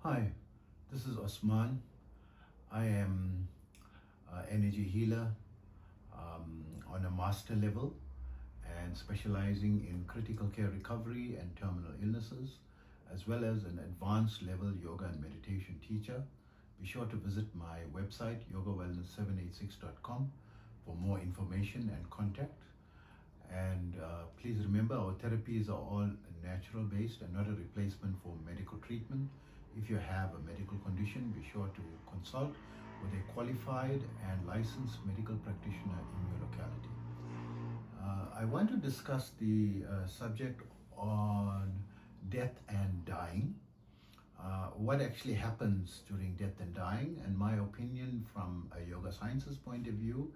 Hi, this is Osman. I am an energy healer on a master level and specializing in critical care recovery and terminal illnesses, as well as an advanced level yoga and meditation teacher. Be sure to visit my website, yogawellness786.com, for more information and contact. And please remember, our therapies are all natural based and not a replacement for medical treatment. If you have a medical condition, be sure to consult with a qualified and licensed medical practitioner in your locality. I want to discuss the subject on death and dying. What actually happens during death and dying, and my opinion from a yoga sciences point of view,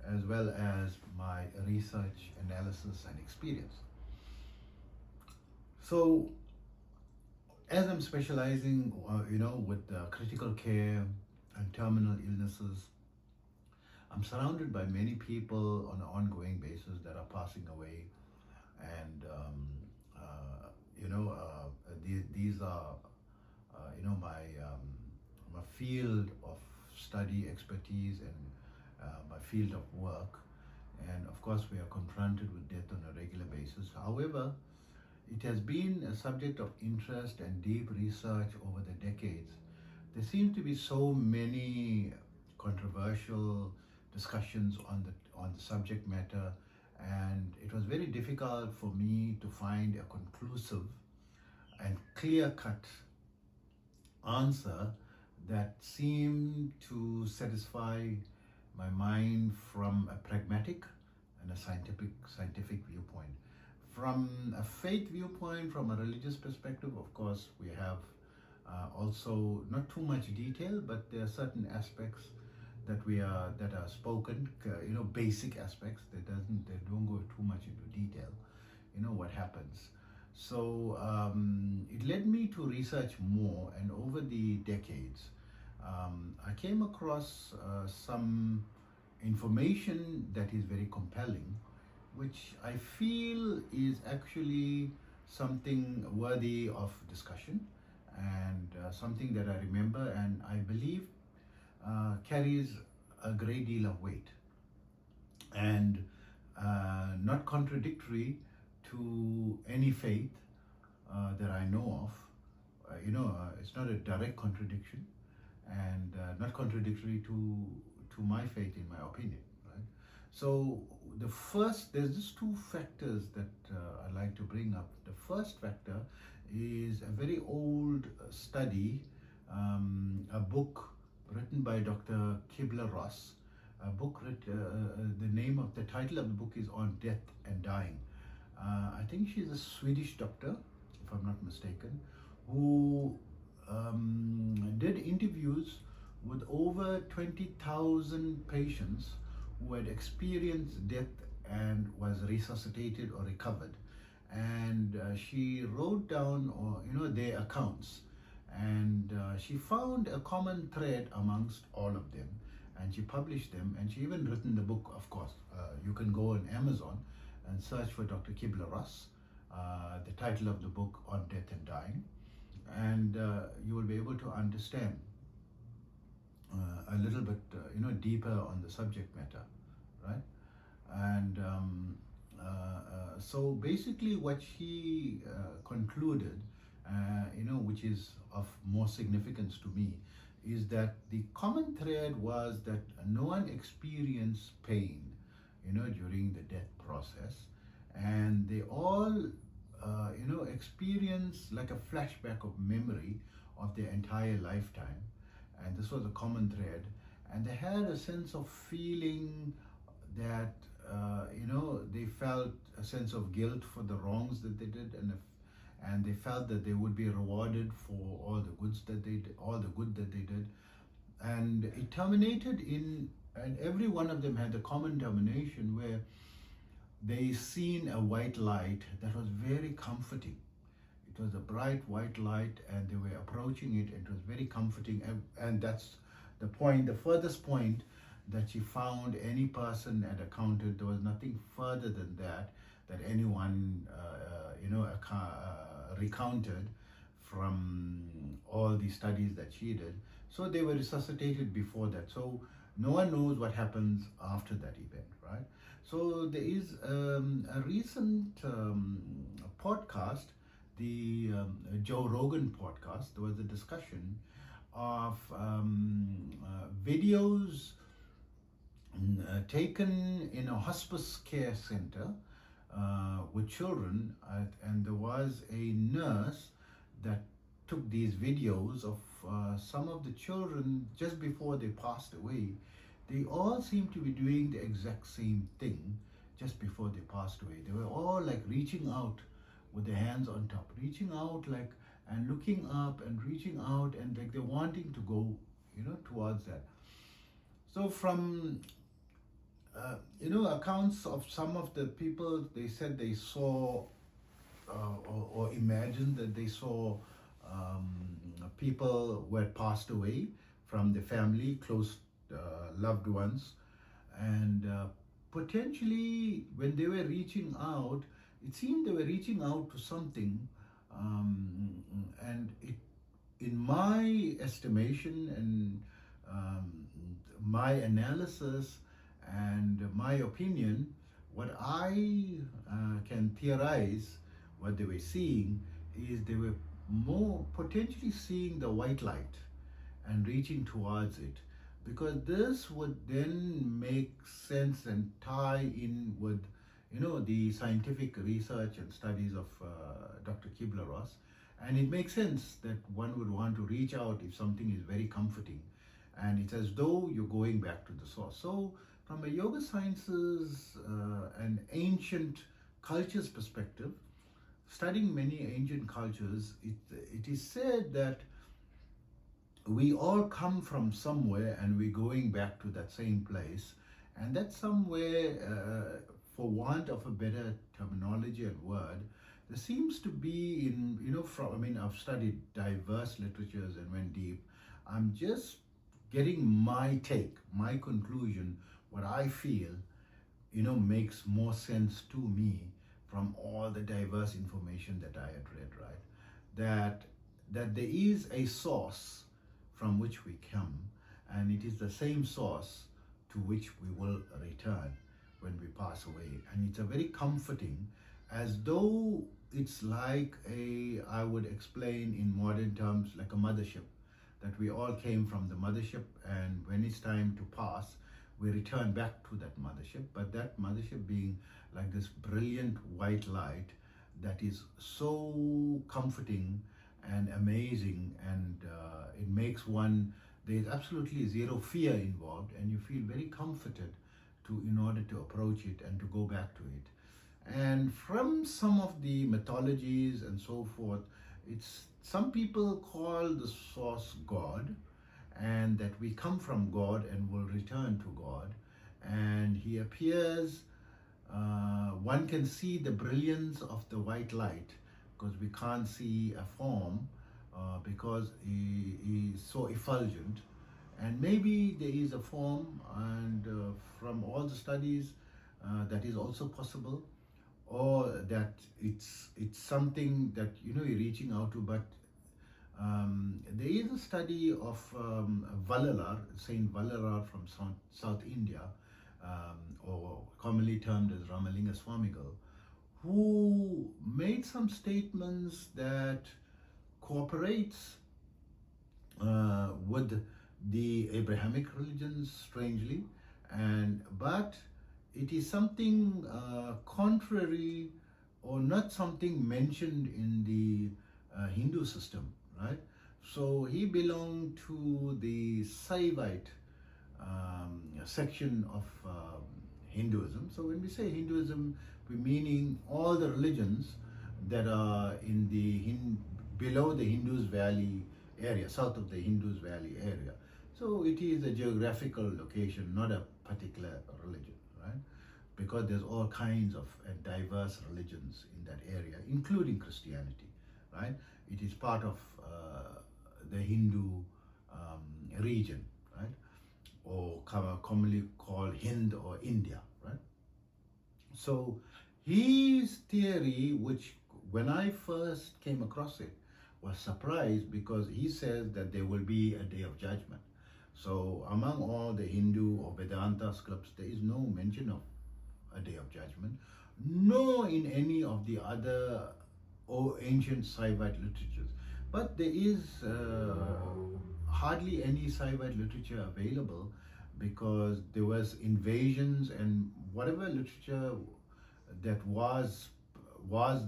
as well as my research, analysis, and experience. So, as I'm specializing, with critical care and terminal illnesses, I'm surrounded by many people on an ongoing basis that are passing away, and these are my field of study, expertise, and my field of work. And of course, we are confronted with death on a regular basis. However, it has been a subject of interest and deep research over the decades. There seem to be so many controversial discussions on the subject matter, and it was very difficult for me to find a conclusive and clear-cut answer that seemed to satisfy my mind from a pragmatic and a scientific viewpoint. From a faith viewpoint, from a religious perspective, of course, we have also not too much detail, but there are certain aspects that are spoken, basic aspects. They don't go too much into detail. What happens. So it led me to research more, and over the decades, I came across some information that is very compelling, which I feel is actually something worthy of discussion, and something that I remember and I believe carries a great deal of weight, and not contradictory to any faith that I know of. It's not a direct contradiction, and not contradictory to my faith, in my opinion. Right? So there's just two factors that I like to bring up. The first factor is a very old study, a book written by Dr. Kubler-Ross. The title of the book is On Death and Dying. I think she's a Swedish doctor, if I'm not mistaken, who did interviews with over 20,000 patients who had experienced death and was resuscitated or recovered. And she wrote down their accounts, and she found a common thread amongst all of them, and she published them, and she even written the book. Of course, you can go on Amazon and search for Dr. Kubler-Ross, the title of the book, On Death and Dying, and you will be able to understand a little bit deeper on the subject matter, right? And so basically what she concluded, which is of more significance to me, is that the common thread was that no one experienced pain during the death process, and they all experience like a flashback of memory of their entire lifetime, and this was a common thread. And they had a sense of feeling that they felt a sense of guilt for the wrongs that they did, and they felt that they would be rewarded for all the good that they did, and it terminated and every one of them had the common termination where they seen a white light that was very comforting. It was a bright white light, and they were approaching it. It was very comforting, and that's the furthest point that she found any person had accounted. There was nothing further than that anyone recounted from all all the studies that she did. So they were resuscitated before that. So no one knows what happens after that event, right? So there is a recent podcast, the Joe Rogan podcast. There was a discussion of videos taken in a hospice care center with children, and there was a nurse that took these videos of some of the children just before they passed away. They all seem to be doing the exact same thing just before they passed away. They were all like reaching out with their hands on top, reaching out like and looking up and reaching out, and like they're wanting to go, towards that. So from accounts of some of the people, they said they saw or imagined that they saw people who had passed away from the family, close loved ones, and potentially when they were reaching out, it seemed they were reaching out to something, and it, in my estimation and my analysis and my opinion, what I can theorize what they were seeing is they were more potentially seeing the white light and reaching towards it, because this would then make sense and tie in with the scientific research and studies of Dr. Kubler-Ross, and it makes sense that one would want to reach out if something is very comforting, and it's as though you're going back to the source. So from a yoga sciences and ancient cultures perspective, studying many ancient cultures, it is said that we all come from somewhere and we're going back to that same place, and that somewhere, for want of a better terminology and word, there seems to be I've studied diverse literatures and went deep. I'm just getting my take, my conclusion, what I feel, makes more sense to me from all the diverse information that I had read, right? That there is a source from which we come, and it is the same source to which we will return when we pass away. And it's a very comforting, as though it's like I would explain in modern terms, like a mothership, that we all came from the mothership, and when it's time to pass, we return back to that mothership, but that mothership being like this brilliant white light that is so comforting and amazing, and it makes there's absolutely zero fear involved, and you feel very comforted in order to approach it and to go back to it. And from some of the mythologies and so forth, some people call the source God, and that we come from God and will return to God, and he appears, one can see the brilliance of the white light, because we can't see a form, because he is so effulgent. And maybe there is a form, and from all the studies, that is also possible, or that it's something that you're reaching out to. But there is a study of Valalar, Saint Valalar from South India, or commonly termed as Ramalinga Swamigal, who made some statements that cooperates with the Abrahamic religions, strangely, but it is something contrary, or not something mentioned in the Hindu system, right? So he belonged to the Saivite section of Hinduism. So when we say Hinduism, we're meaning all the religions that are in below the Hindus Valley area, south of the Hindus Valley area. So it is a geographical location, not a particular religion, right? Because there's all kinds of diverse religions in that area, including Christianity, right? It is part of the Hindu region, right? Or commonly called Hind or India, right? So his theory, which when I first came across it, was surprised because he says that there will be a day of judgment. So among all the Hindu or Vedanta scripts, there is no mention of a day of judgment, nor in any of the other ancient Saivite literatures. But there is hardly any Saivite literature available because there was invasions, and whatever literature that was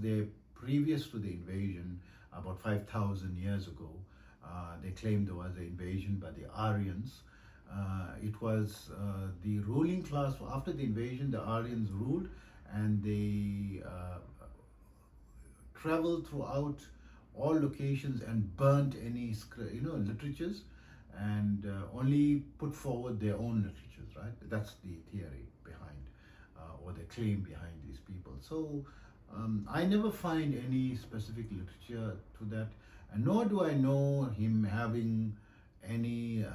there previous to the invasion about 5,000 years ago. They claimed there was an invasion by the Aryans. It was the ruling class. After the invasion, the Aryans ruled, and they traveled throughout all locations and burnt any literatures, and only put forward their own literatures. Right? That's the theory behind, or the claim behind these people. So I never find any specific literature to that, and nor do I know him having any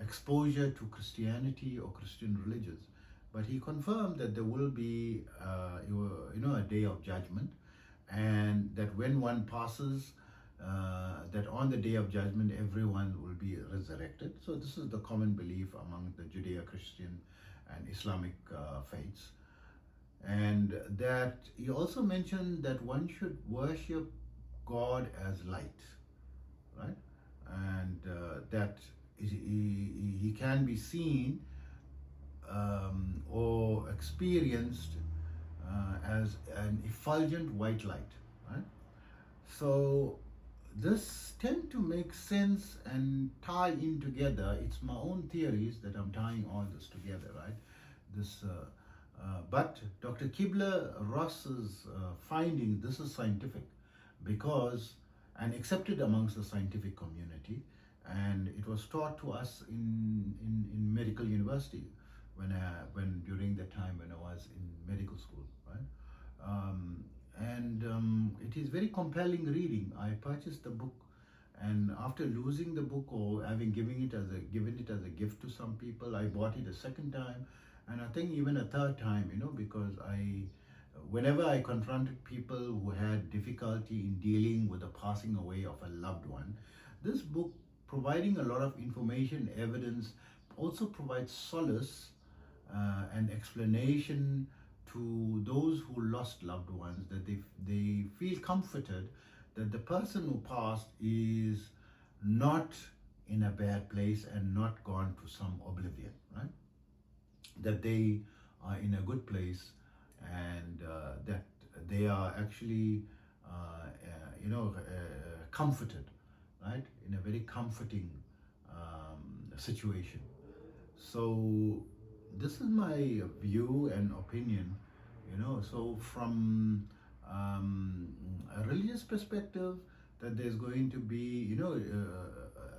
exposure to Christianity or Christian religions. But he confirmed that there will be, a day of judgment, and that when one passes, that on the day of judgment, everyone will be resurrected. So this is the common belief among the Judeo-Christian and Islamic faiths. And that he also mentioned that one should worship God as light, right? And that he can be seen or experienced as an effulgent white light, right? So this tend to make sense and tie in together. It's my own theories that I'm tying all this together, right? But Dr. Kubler-Ross's finding, this is scientific, because, and accepted amongst the scientific community, and it was taught to us in medical university when during the time when I was in medical school, right? It is very compelling reading. I purchased the book, and after losing the book or having given it as a gift to some people, I bought it a second time, and I think even a third time, because whenever I confronted people who had difficulty in dealing with the passing away of a loved one, this book, providing a lot of information, evidence, also provides solace and explanation to those who lost loved ones, that they feel comforted that the person who passed is not in a bad place and not gone to some oblivion, right? That they are in a good place, and that they are actually, comforted, right? In a very comforting situation. So this is my view and opinion, so from a religious perspective, that there's going to be,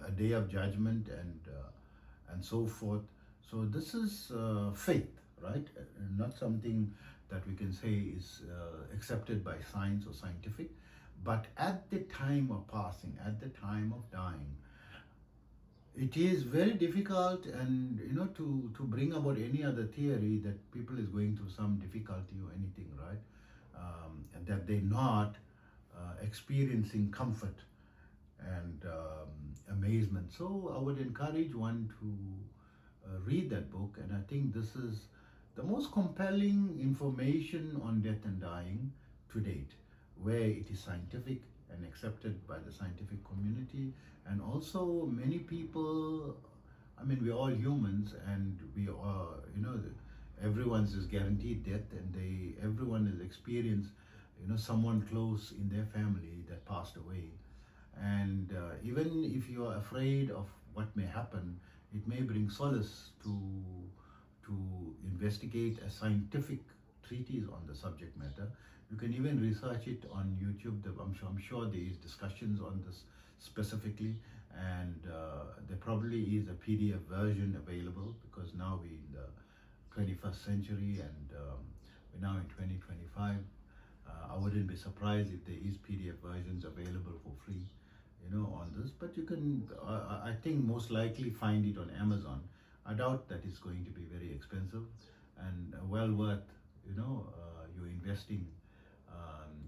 a day of judgment and so forth. So this is faith, right? Not something that we can say is accepted by science or scientific, but at the time of passing, at the time of dying, it is very difficult, and to bring about any other theory that people is going through some difficulty or anything, right? And that they're not experiencing comfort and amazement. So I would encourage one to read that book, and I think this is the most compelling information on death and dying to date, where it is scientific and accepted by the scientific community, and also many people. I mean, we're all humans, and we are, everyone's is guaranteed death, and everyone has experienced, someone close in their family that passed away. And even if you are afraid of what may happen, it may bring solace to investigate a scientific treatise on the subject matter. You can even research it on YouTube. I'm sure there is discussions on this specifically, and there probably is a PDF version available, because now we're in the 21st century, and we're now in 2025. I wouldn't be surprised if there is PDF versions available for free, on this. But you can, I think, most likely find it on Amazon. I doubt that it's going to be very expensive, and well worth, you investing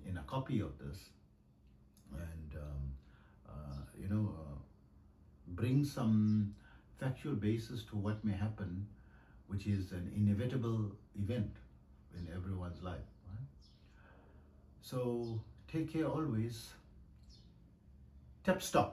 in a copy of this. and bring some factual basis to what may happen, which is an inevitable event in everyone's life. Right? So take care always. Tap stop.